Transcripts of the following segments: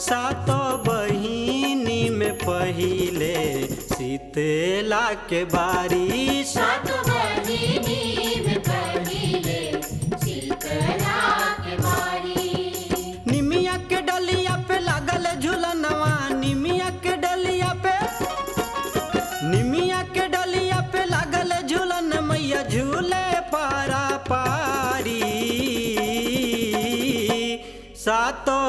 सातो बहिनी में पहिले शीतला के बारी। सातो बहिनी में पहिले शीतला के बारी। निमिया के डलिया पे लागल झूलनवा, निमिया के डलिया पे लागल झूलन, मैया झूले पारा पारी। सातो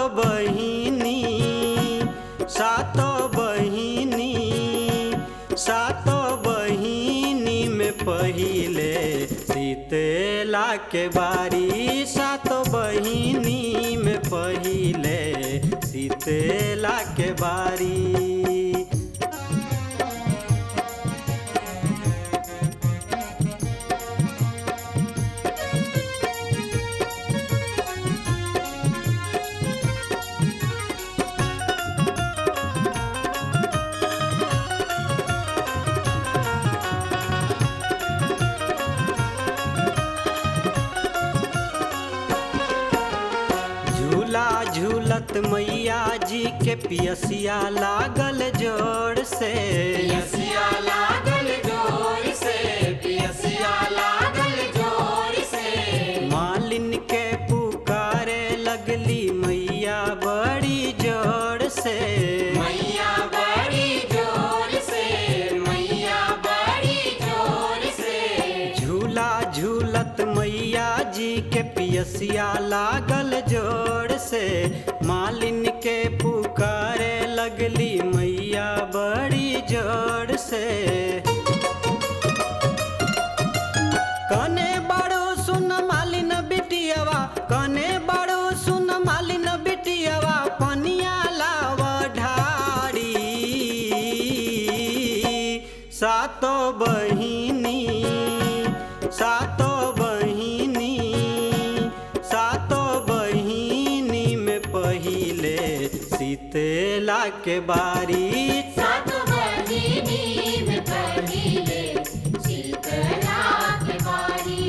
बहिनी में पहिले शीतला के बारी। सातो बहिनी में पहिले शीतला के बारी। झूला झूलत मैया जी के पियसिया लागल जोर से। पियसिया लागल जोर से, पियसिया लागल जोर से। मालिन के पुकारे लगली मैया बड़ी जोर से। मैया बड़ी जोर से, मैया बड़ी जोर से। झूला झूलत मैया जी के पियसिया लागल जोर से। मालिन के पुकारे लगली मैया बड़ी जोर से। कने बड़ो सुन मालिन बिटियावा, कने बड़ो सुन मालिन बिटियावा, पनिया लाव ढारी। सातो बहिनी में पहिले शीतला के बारी। सातो बहिनी में पहिले शीतला के बारी।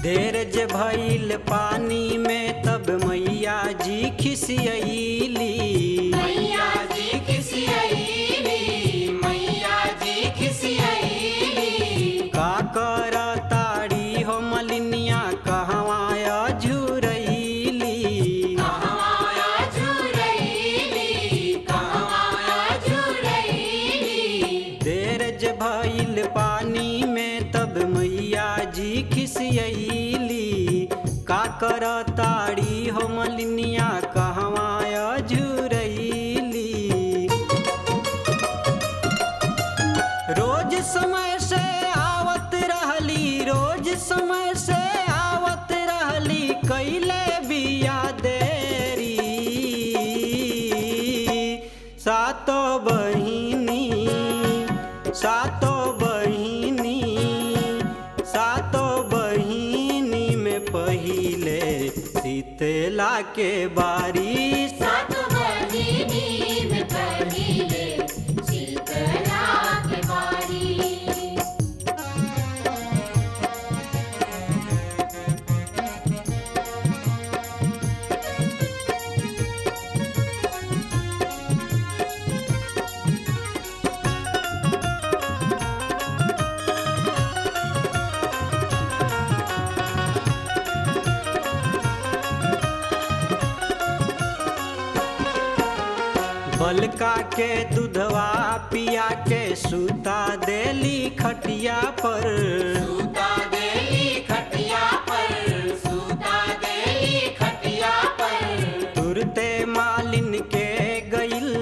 देर जे भइल पानी में तब मैया जी खिसियली। मैया जी खिसियली, मैया जी खिसियली। का कर ताड़ी हो मलिनिया कहवा झुरैली। कहवा झुरैली, कहवा झुरैली। देर जे भइल पानी में तब मैया जी खिसियली। का कर ताड़ी हो मलिनिया कहवा झुरैली। रोज समय से आवत रहली, रोज समय से आवत रहली, कैले बिया देरी। सातो बहिनी में पहिले शीतला के बारी। सातो बहिनी में पहिले शीतला के बारी। बलका के दूधवा पिया के सूता देली खटिया पर। सूता देली खटिया पर, सूता देली खटिया पर। तुरते मालिन के गइल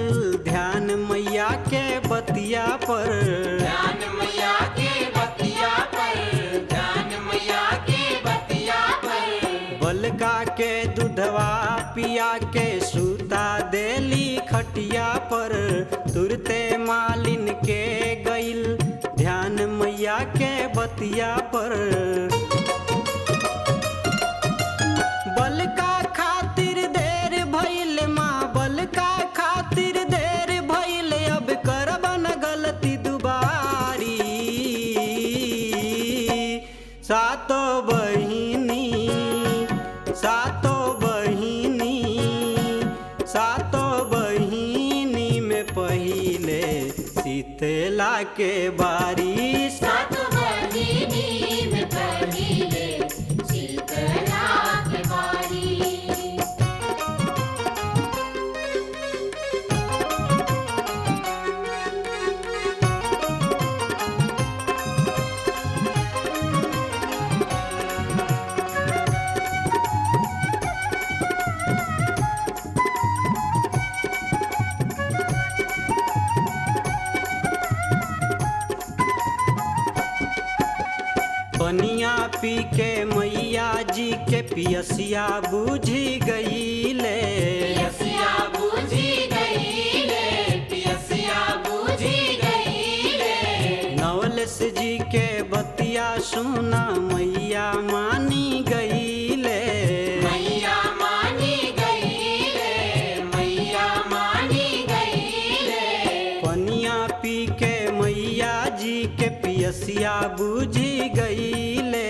ध्यान मैया के बतिया पर। ध्यान मैया के बतिया पर, ध्यान मैया के बतिया पर। बलका के दूधवा पिया के सूता देली खटिया पर। तुरते मालिन के गइल बतिया पर। बल का खातिर देर भइल माँ, बल का खातिर देर भइल, अब करब न गलती दुबारी। सातो बहिनी, सातो बहिनी, सातो बहिनी में पहिले शीतला के बारी। सातो बहिनी में पहिले शीतला के बारी। पनिया पी के मैया जी के पियसिया बुझी गईले। पियसिया बूझी गईले, पियसिया बूझी गईले। नवलस जी के बतिया सुना मैया मानी गईले। मैया मानी गईले, मैया मानी गईले। पनिया पी के मैया जी के पियसिया बुझी गईले।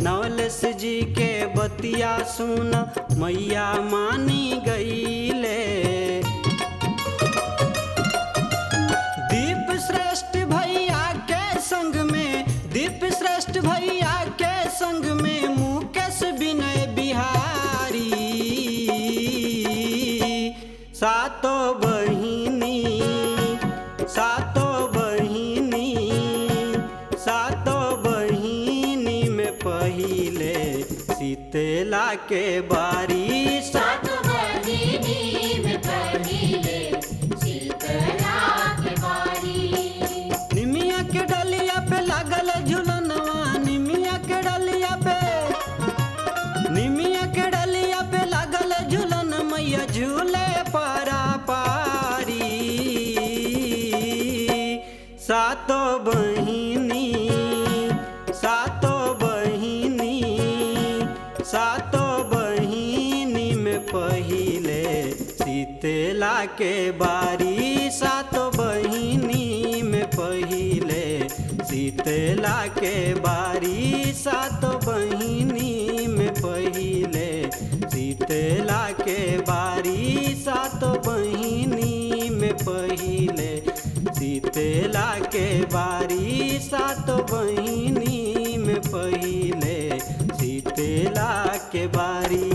नवलस जी के बतिया सुन मैया मानी गईले। दीप श्रेष्ठ भैया के संग में, दीप श्रेष्ठ भैया के संग में मुकेश विनय बिहारी। सातो बहिनी, सातो बहिनी, सातो बहिनी में पहिले शीतला के बारी। सातो बहिनी में पहिले शीतला के बारी। निमिया के डलिया पे लागल झुलनवा, निमिया के डलिया पे, निमिया के डलिया पे लागल झुलन, मैया झूले पारा पारी। सातो बहिनी, सातो बहिनी, सातो बहिनी में पहिले शीतला के बारी। सातो बहिनी में पहिले शीतला के बारी। सातो बहिनी में पहिले शीतला के बारी। सातो बहिनी में पहिले शीतला के बारी। सातो बहिनी में पहिले शीतला के बारी।